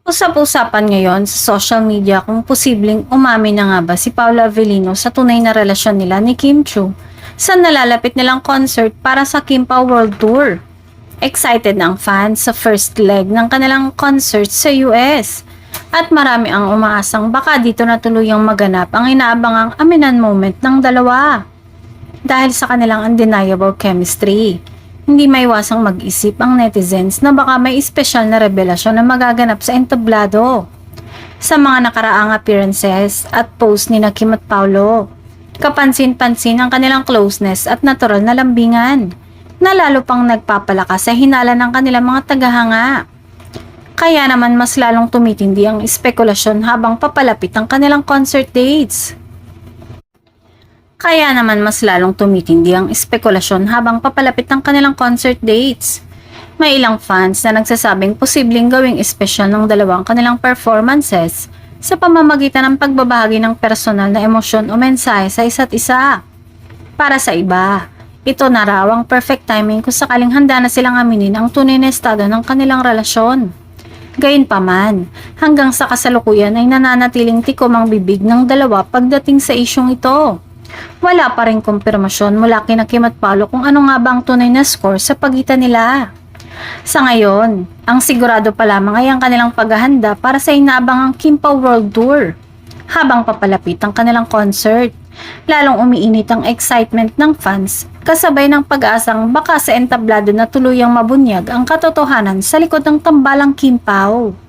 Usap-usapan ngayon sa social media kung posibleng umamin na nga ba si Paolo Avellino sa tunay na relasyon nila ni Kim Chiu sa nalalapit nilang concert para sa Kimpa World Tour. Excited na ang fans sa first leg ng kanilang concert sa US. At marami ang umaasang baka dito na tuluyang maganap ang inaabangang aminan moment ng dalawa. Dahil sa kanilang undeniable chemistry. Hindi maiwasang mag-isip ang netizens na baka may espesyal na revelasyon na magaganap sa entablado. Sa mga nakaraang appearances at post ni Kim at Paolo, kapansin-pansin ang kanilang closeness at natural na lambingan, na lalo pang nagpapalakas sa hinala ng kanilang mga tagahanga. Kaya naman mas lalong tumitindi ang espekulasyon habang papalapit ang kanilang concert dates. Kaya naman mas lalong tumitindi ang espekulasyon habang papalapit ang kanilang concert dates. May ilang fans na nagsasabing posibleng gawing espesyal ng dalawang kanilang performances sa pamamagitan ng pagbabahagi ng personal na emosyon o mensahe sa isa't isa. Para sa iba, ito na raw ang perfect timing kung sakaling handa na silang aminin ang tunay na estado ng kanilang relasyon. Gayunpaman, hanggang sa kasalukuyan ay nananatiling tikom ang bibig ng dalawa pagdating sa isyong ito. Wala pa rin kumpirmasyon mula kina Kim at Paolo kung ano nga ba ang tunay na score sa pagitan nila. Sa ngayon, ang sigurado pa lamang ay ang kanilang paghahanda para sa inaabangang Kimpa World Tour. Habang papalapit ang kanilang concert, lalong umiinit ang excitement ng fans kasabay ng pag-asang baka sa entablado na tuluyang mabunyag ang katotohanan sa likod ng tambalang Kimpaw.